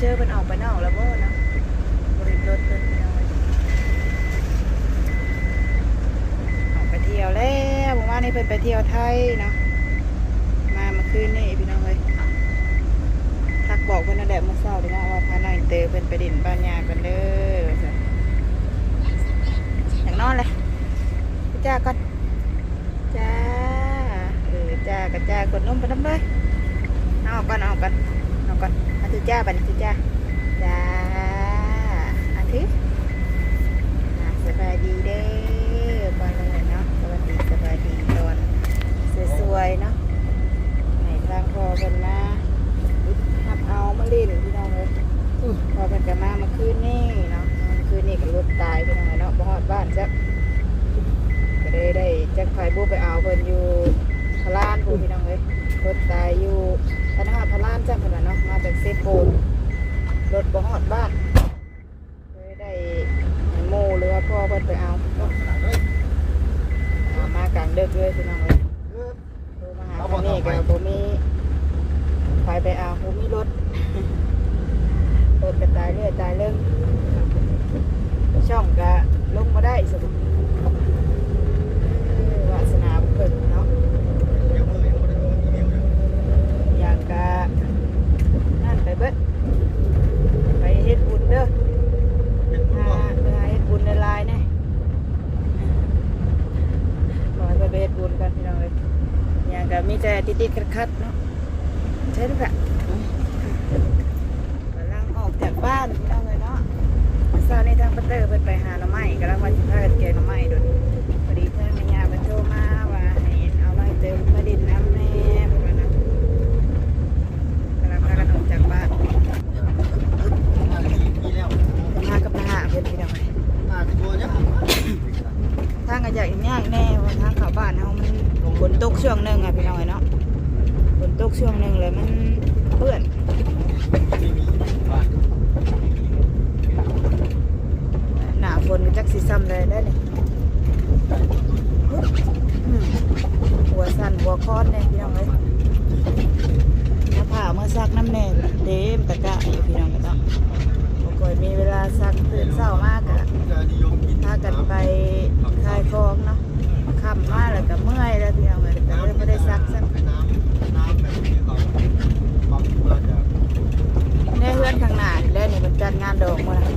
เชื่อเป็นออกไปนอกแล้วบ่เนาะบริรถเพิ่นออกไปเที่ยวแล้วผมว่านี่เพิ่นไปเที่ยวไทยเนาะมาเมื่อคืนนี่พี่น้องเลยทักบอกเพิ่นนั่นแหละเมื่อเช้านี่นะว่าพาน้องอินเตอร์เพิ่นไปดินบ้านยากันเด้ออย่างนอนเลยจ้าก่อนจ้าจ้ากระจ้ากดนมไปน้ำเลยเอาก่อนอาทิตย์จ้าบันทิตย์จ้าจ้าอาทิตย์สบายดีเด้อก่อนเลยเนาะสวัสดีสบายดีตอนสวยๆเนาะในทางพอเป็นนะทับเอามาเล่นพี่น้องเลยพอเป็นกันมาคืนนี่เนาะคืนนี่กับรถตายพี่น้องเนาะบ่ฮอดบ้านจ้ะก็ได้จักไฟบุไปเอาเพิ่นอยู่พลานพูพี่น้องเลยรถตายอยู่พนักงานพลานจ้ะเพิ่นเนาะมาจากเซโปนรถบ่ฮอดบ้านเลยได้โมหรือว่าพ่อเพิ่นไปเอามากลางดึกเลยพี่น้องเลยมาหาคนนี้ก็บ่มีไฟไปเอาบ่มีรถก็ตายเรื่อยตายเรื่องช่องก็ลงมาได้สรุปวาสนาบุญเพิ่นเนาะอยากกะนั่นไปเบิดไปเฮ็ดบุญเด้อไปเฮ็ดบุญในลายเนี่ยขอให้ไปเฮ็ดบุญกันพี่น้องเลยอยากกะมีแต่ติดๆขัดๆเนาะใช่หรือเปล่ากำลังออกจากบ้านพี่น้องเลยเนาะเช้านี้ทางปัตเตอร์เพิ่นไปหาหน่อไม้กำลังว่าสิพากันเก็บหน่อไม้โดนพอดีเพื่อนแม่ย่าเพิ่นโทรมาว่าให้เอาไม้เติมมาดินน้ำแน่เพิ่นว่านะกำลังพากันออกจากบ้านมากับทหารเพิ่นพี่น้องทางก็อยากยากแน่ว่าทางเข้าบ้านเฮามันฝนตกช่วงนึงอ่ะพี่น้องเนาะฝนตกช่วงนึงเลยมันเปื้อนหน้าฝนก็จักสิซ้ำเลยได้นี่หัวสั่นหัวคอนเนี่ยพี่น้องเลยมาผ่าเมื่อซักน้ำแน่เต็มตะกะอยู่พี่น้องก็ต้องบ่ค่อยมีเวลาซักตื่นเช้ามากอะพากันไปคลายคลองเนาะค่ำมาแล้วก็เมื่อยแล้วพี่น้องเลยก็เลยไม่ได้ซักซ้ำในเพื่อนข้างหน้าแล้วนี่มันจัดงานดอกมาแล้ว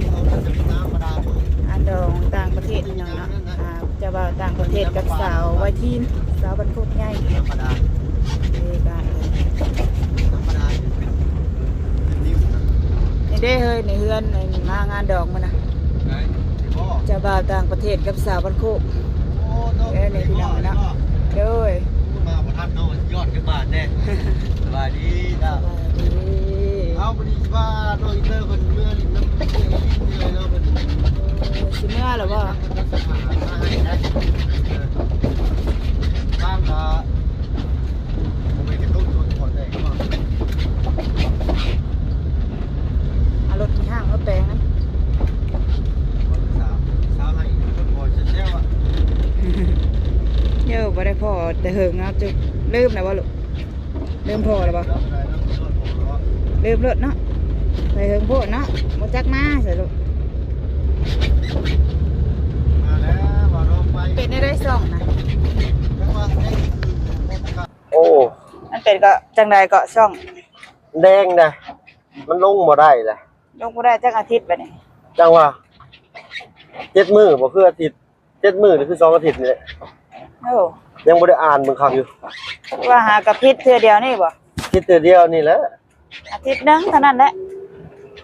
งานดอกต่างประเทศพี่น้องเนาะจะว่าต่างประเทศกับสาววัยทีนสาวบรรทุกใหญ่นี่กันนี่ได้เฮ้ยในเฮือนในมางานดอกมันนะจะบ่าวต่างประเทศกับสาวบรรทุกแล้วนี่พี่น้องเนาะเด้อมาประทับน้องยอดกันบาทแน่สบายดีนะเอาพอดีว่าน้องอินเตอร์คนเมื่อลิ้นน้ำเลยเนาะเป็นชิเมื่อหรือว่าข้างก็ผมไปกระตุ้นตัวก่อนเลยก็เอารถที่ห้างรถแปลงนั้นสาวให้คนพอจะเชี่ยวอ่ะเยอะบ่ได้พอแต่เหิงครับจุลืมนะว่าลูกลืมพอหรือเปล่าลืมรถเนาะไปเหิงโพดเนาะมาจักมาเสียลูกมาแล้วมาลงไปเป็นได้ส่องนะโอ้มันเป็นก็จังใดก็ช่องแดงนะมันลงบ่ได้เลยลงบ่ได้จักอาทิตย์ไปนี่จังว่า7 มื้อบ่คืออาทิตย์7 มื้อหรือคือ2 อาทิตย์นี่แหละโอ้ยังบ่ได้อ่านเบิ่งคักอยู่ว่าหากระพิษเทื่อเดียวนี่บ่คิดแต่เดียวนี่แหละอาทิตย์นึงเท่านั้นแหละ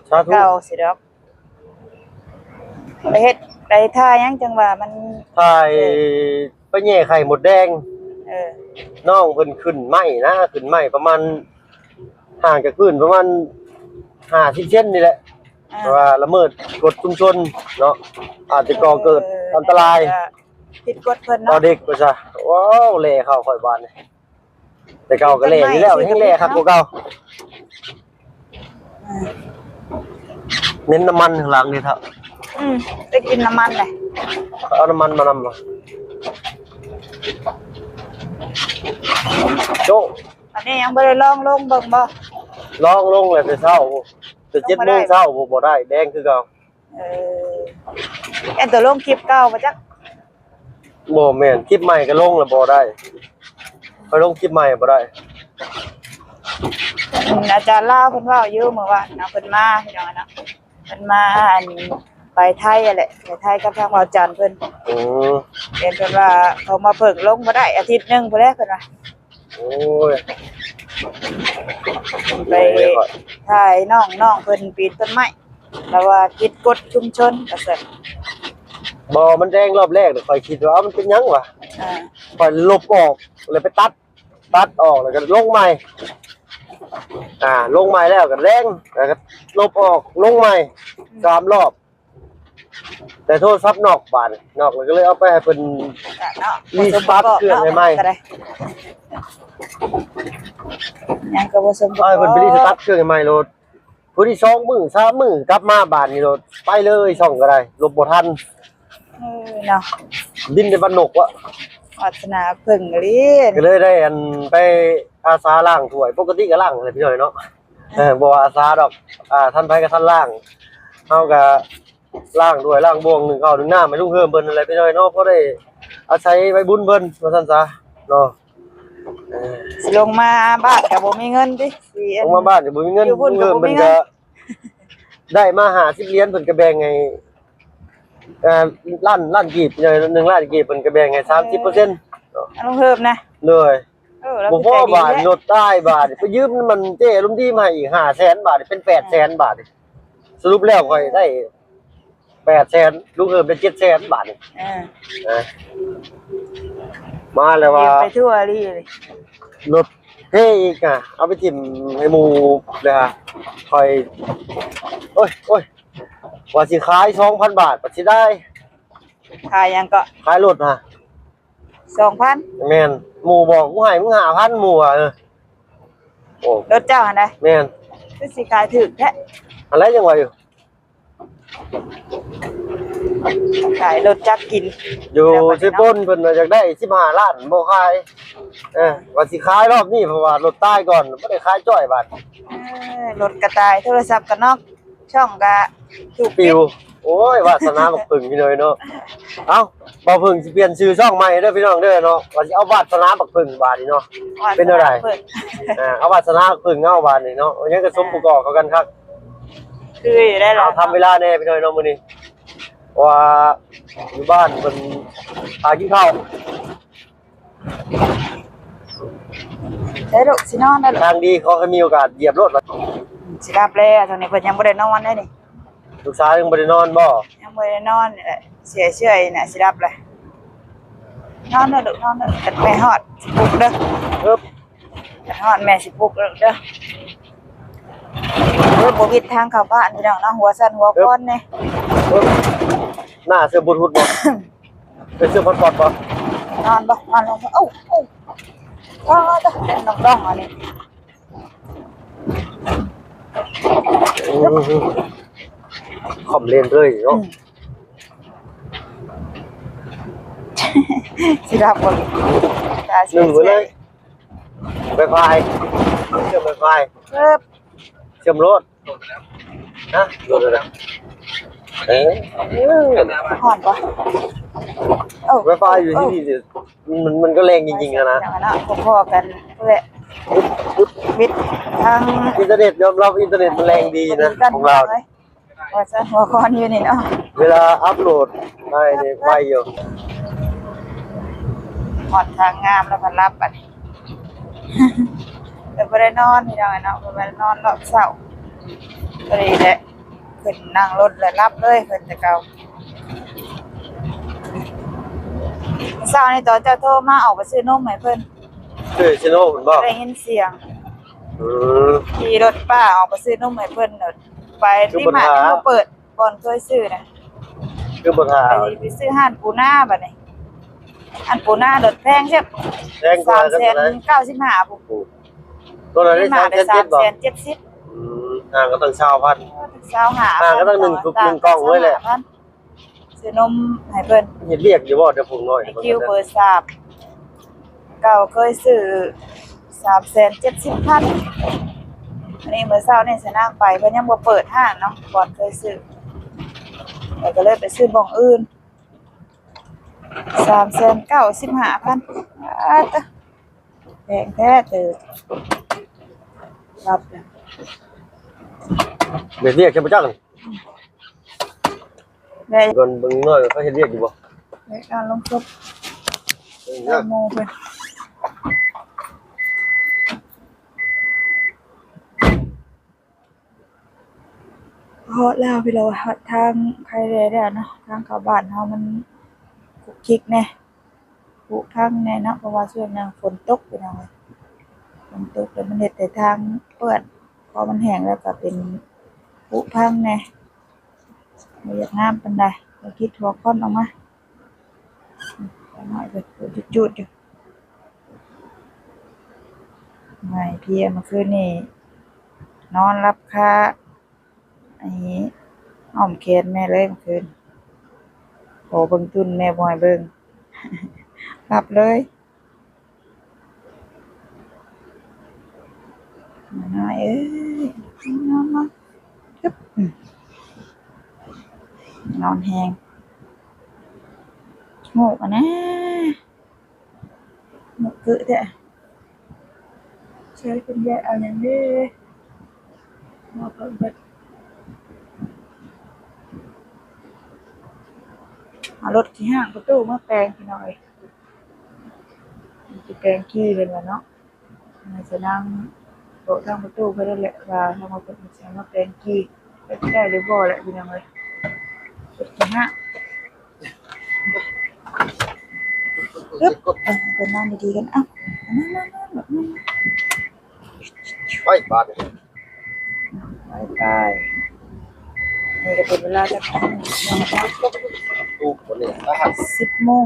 สาธุเก่าสิดอกไปเฮ็ดไปท่ายังจังว่ามันถ่ายไปแย่ไข่หมดแดงน้องเพิ่นขึ้นไม้นะขึ้นไม้ประมาณห่างจากพื้นประมาณ50 เซนนี่แหละเพราะว่าละเมิดกฎชุมชนเนาะอาจจะก่อเกิดอันตรายผิดกฎเพิ่นเนาะต่อเด็กว่าซะว้าวแล่เข้าค่อยบ้านแต่เก่าก็แล่อยู่แล้วยังแล่ครับกว่าเก่าเน้นน้ำมันข้างหลังนี่ครับได้กินน้ำมันเลยเอาน้ำมันมานำมาโจ้อันนี้ยังไม่ได้ลองลงเบิ่งบ่ลองลงเลยไปเช้า แต่7 โมงเช้าบ่ได้แดงคือเก่า เออแอนตัวลงคลิปเก่ามาจัก บ่แม่นคลิปใหม่ก็ลงแล้วบ่ได้ไปลงคลิปใหม่บ่ได้ อาจารย์เล่าเพิ่นเว้าอยู่เมื่อวานเพิ่นมาพี่น้องเนาะเพิ่นมาอันไปไทยแหละไปไทยกับทางอาจารย์เพิ่น อือ เห็นเพิ่นว่าเขามาเพิ่งลงบ่ได้อาทิตย์นึงพุ่นแหละเพิ่นว่า โอ้ย ไปถ่ายน้องเพิ่นปีนต้นไม้แล้วว่าผิดกฎชุมชนก็ซั่น บ่มันแดงรอบแรกน่ะข่อยคิดว่ามันเป็นหยังวะ อ่า ข่อยลบออกเลยไปตัดออกแล้วก็ลงใหม่ลงใหม่แล้วก็แดงแล้วก็ลบออกลงใหม่3 รอบแต่โทรศัพท์นอกบ้านนอกแล้วก็เลยเอาไปให้เพิ่น เนาะ รีสตาร์ทเครื่องให้ใหม่ ยังก็บ่สมบูร เอา ณ์ ให้เพิ่นไปรีสตาร์ทเครื่องให้ใหม่โลดผู้ที่2 มื้อ3 มื้อกลับมาบ้านนี่โลดไปเลยช่องก็ได้ลบบ่ทัน เนาะ บินในบ้านนกวะ วาสนาเพิ่งอีหลี ก็เลยได้อันไปอาสาล้างถ้วยปกติก็ล้างเลยพี่น้อยเนาะบ่อาสาดอกท่านไปก็ท่านล้างเฮาก็ล้างด้วยล้างบ่วง1ข้าว1น้ำให้ลุงเฮิมเพิ่นอะไรพี่น้อยเนาะเพราะได้อาศัยไว้บุญเพิ่นว่าซั่นซะเนาะ สิลงมาบ้านก็บ่มีเงินติสิ ลงมาบ้านก็บ่มีเงิน อยู่พุ่ ลุ น ง ก็ เฮิม บ่มี เพิ่น เงิ ก็ น ได้มา50 เหรียญเพิ่นก็แบ่งให้ล้านกีบเลย1 ล้านกีบเพิ่นก็แบ่งให้ 30% ลุงเพิ่มนะ เลย แล้ว บ่พอบาทรถใต้บาทไปยืมมันเจ้ลุงดีมาอีก500,000 บาทเป็น800,000 บาทสรุปแล้วค่อยได้800,000ลุงเฮิมได้700,000 บาทนี่ มาแล้วว่า ไปทั่วลี่เลย รถเท่อีกเอาไปจิ้มให้หมู่เลยฮะค่อยโอ้ยว่าสิขาย 2,000 บาทก็สิได้ ขายยังก็ ขายรถฮะ 2,000 แม่นหมู่บอกกูให้มึง5,000หมู่โอ้ รถเจ้าหั่นใด แม่น คือสิขายถึกแท้ อะไรจังว่าอยู่ ขายรถจักรกิน อยู่สิปนเพิ่นว่าอยากได้15 ล้านบ่ขายว่าสิขายรอบนี้เพราะว่ารถใต้ก่อนบ่ได้ขายจ้อยบาท รถกระต่ายโทรศัพท์ก็นอกช่องก็ถูก ปิวโอ้ยวาสนาบักผึ่งพี่น้อยเนาะเอ้าบ่ผึ่งสิเปลี่ยนชื่อช่องใหม่เด้อพี่น้องเด้อเนาะว่าสิเอาวาสนาบักผึ่งบาดนี้เนาะ เป็นอะไร เอาวาสนาบักผึ่งเอาบาดนี้เนาะเอาหยังก็สมประกอบเข้ากันครับ คืออยู่ได้หรอ เอาทำเวลาแน่พี่น้อยเนาะมื้อนี้ว่าอยู่บ้านเพิ่นหากินข้าว ได้ลูกสินอนได้ลูก ทางดีเขาให้มีโอกาสเหยียบรถ สิรับแล้วตอนนี้เพิ่นยังบ่ได้นอนได้นี่ ลูกสาวยังบ่ได้นอนบ่ ยังบ่ได้นอนนี่แหละเสียเชื่อยน่ะสิรับเลยนอนเด้อลูกนอนเด้อกันไปฮอดสิปลุกเด้อ ครับ กันฮอดแม่สิปลุกเด้อบ่วิดทางเข้าบ้านพี่น้องเนาะหัวสั่นหัวก้อนนี่ หน้าเสื้อบุญหุดบ่เป็นเสื้อพอดบ่ นอนบ่นอนลงบ่เอ้าว้าวเด้อเป็นน้องๆอันนี้ คอมเลนเลยเนาะ สิรับบ่ตา หนึ่งไปเลยไวไฟเชื่อมไวไฟ เอิบ เชื่อมรถนะรถอะไรฮอดบ่เอ้า ไวไฟอยู่ที่นี่มันก็แรงจริงๆนะ เนาะพอๆกันแหละวิดทาง อินเทอร์เน็ตยอมรับอินเทอร์เน็ตมันแรงดีนะของเรา ว่าซะหัวคอนอยู่นี่เนาะ เวลาอัพโหลดได้เนี่ยไวอยู่ หอดทางงามแล้วก็รับบัดนี้ แต่บ่ได้นอนพี่น้องเนาะบ่ได้นอนรอบเช้าก็เลยแหละขึ้นนั่งรถแล้วรับเลยเพิ่นแต่เก่าเช้านี่ตอนเจ้าโทรมาออกไปซื้อนมให้เพิ่น คือชิโน่ผมบอก ได้ยินเสียง อืม ขี่รถป้าออกไปซื้อนมให้เพิ่นเนาะไปที่มาบ่เปิดบ่อนเคยซื้อนะ คือบทหา ไปซื้อห่านปูนาบัดนี้อันปูนาโดดแพงใช่ แรงกว่ากันเลย 395ปุ๊บ ตัวไหนได้ มาได้ 3,700บอก 370 ห่างก็ต้องเช่าพัน ก็ต้องหนึ่งกล่องไว้เลยซื้อนมให้เพิ่น เห็นเรียกอยู่บ่เดี๋ยวผมหน่อย คิวเบอร์3เก่าเคยซื้อ370,000 อันนี้เมื่อเช้าเนี่ยสนางไปเพิ่นยังบ่เปิดห้างเนาะก่อนเคยซื้อแต่ก็เลยไปซื้อบ่องอื่น395,000ตะแพงแท้เด้อรับเนี่ย เบียดเรียกจะมาจักกัน ได้ ก่อนเบิ่งน้อยเขาเฮ็ดเรียกอยู่บ่ ได้การลงทุน เนาะ โมเพิ่นเพราะแล้วพี่เราทางใครเลยได้เนาะทางเข้าบ้านเฮามันคุกคิกแน่ผุพังแน่เนาะเพราะว่าช่วงนั้นฝนตกพี่น้องเอ้ยฝนตกแล้วมันเฮ็ดแต่ทางเปื้อนพอมันแห้งแล้วก็เป็นผุพังแน่บ่อยากงามปานใดก็คิดหัวค้อนออกมาหน่อยก็จุดๆอยู่ไม่เพียเมื่อคืนนี่นอนรับค่าอันนี้อ้อมแขนแม่เลยเมื่อคืนโหเบิ่งตุนแม่บ่ให้เบิ่ง รับเลยน้อยเอ้ยนอนมาจึ๊บนอนแฮงโง่อะนะหมกกึแท้ใช้เป็นยาเอาอย่างนี้มาเปิดเบิดเอารถที่ห้างประตูมาแปลงพี่น้อยสิแปลงขี้เป็นว่าเนาะมันจะนั่งโต๊ะทางประตูเพิ่นนั่นแหละว่าทางมาเพิ่นสิมาแปลงขี้ไปได้หรือบ่แหละพี่น้องเอ้ยรถที่ห้างปึ๊บเพิ่นนั่งดีๆกันเอ้านั่นๆๆแบบนั้น ไปบาด ไปนี่ก็เป็นเวลาจะของนะคะ ตู้คนนี้นะครับ 10 โมง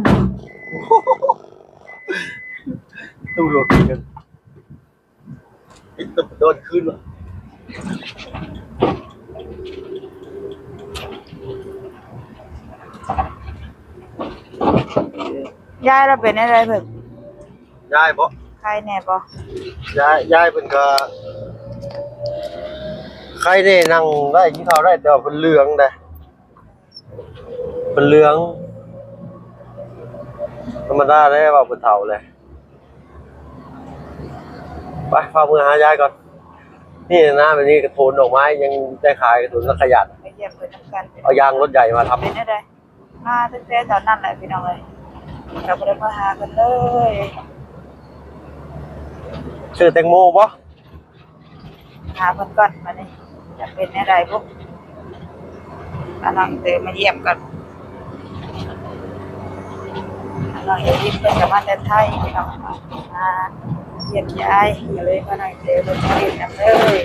ตู้รถกันปิดตึบโดนคืนว่ะ ยายเราเป็นอะไรเพิ่น ยายบ่ ใครแน่บ่ ยายเพิ่นก็ใครได้นั่งได้กินข้าวได้แต่ว่าเพิ่นเหลืองได้เพิ่นเหลืองธรรมดาได้ว่าเพิ่นเฒ่าเลยไปพามือหายายก่อนนี่นะแบบนี้กระโถนดอกไม้ยังได้ขายกระโถนแล้วขยัน ไปเยี่ยมเพิ่นนำกัน เอายางรถใหญ่มาทำ เป็นอะไรมาตั้งแต่ตอนนั้นแหละพี่น้องเอ้ยเราบ่ได้มาหาเพิ่นเลย ชื่อแตงโมบ่ หาเพิ่นก่อนมานี่จะเป็นอะไรบ่อันนั้นเตอมาเยี่ยมก่อนอันนั้นอย่ายิ้มเพิ่นก็มาแต่ไทยพี่น้องมาเยี่ยมยายก็เลยมานั่งเตอเพิ่นมาเยี่ยมนำเลย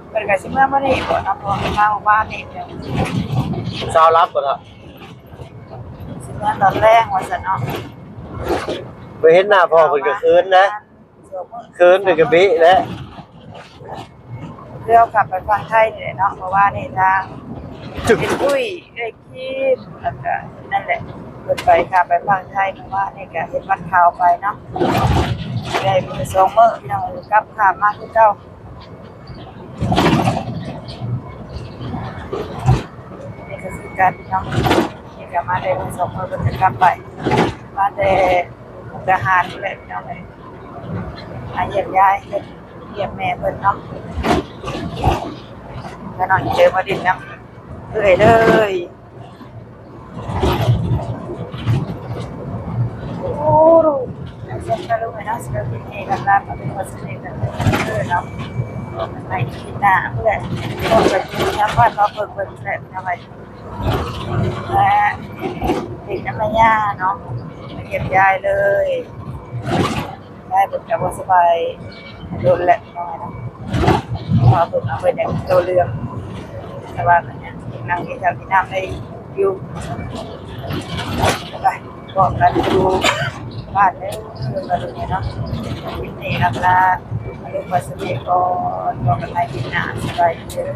เพิ่นก็สิมามื้อนี้บ่เนาะเพราะว่าเพิ่นมาเมื่อวานนี่เดี๋ยว สาวรับบ่ล่ะ สิมาตอนแรกว่าซั่นเนาะ ไปเห็นหน้าพ่อเพิ่นก็คืนนะคืนเป็นกระบิและ เรือขับไปฝั่งไทยนี่แหละเนาะเพราะว่านี่ทางเป็นปุ้ยไอ้คีมแล้วก็นั่นแหละเปิดไปขับไปฝั่งไทยเพราะว่านี่ก็เห็นวัดข่าวไปเนาะได้มี2 มื้อพี่น้องกลับข้ามมาคือเก่านี่ก็คือการพี่น้องนี่ก็มาได้มี2 มื้อเพิ่นจะกลับไปมาแต่มุกดาหารนี่แหละพี่น้องเอ้ยมาเยี่ยมยายเพิ่นเยี่ยมแม่เพิ่นเนาะ แล้วนอนเจอมาดินน้ำเลยโอ้ลูกเส้นกระลูกเลยนะสเปรย์พิเนกันลาเป็นวัสดุกันเลยเนาะในที่หน้าเพื่อนก็ไปกินน้ำว่าเราเปิดแหละทำไมและติดน้ำมันยาเนาะเก็บยายเลยยายเป็นกับว่าสบายโดนแหละทำไมนะพอเปิดเอาไปเนี่ยตัวเรืองแต่ว่าเนี่ยนั่งกินข้าวกินน้ำได้อยู่ไปบอกกันดูบ้านเนี่ยคือมาดูเนี่ยเนาะกินนี่แล้วก็มาดูวัสดุก่อนบอกกันไปกินน้ำสบายเยอะ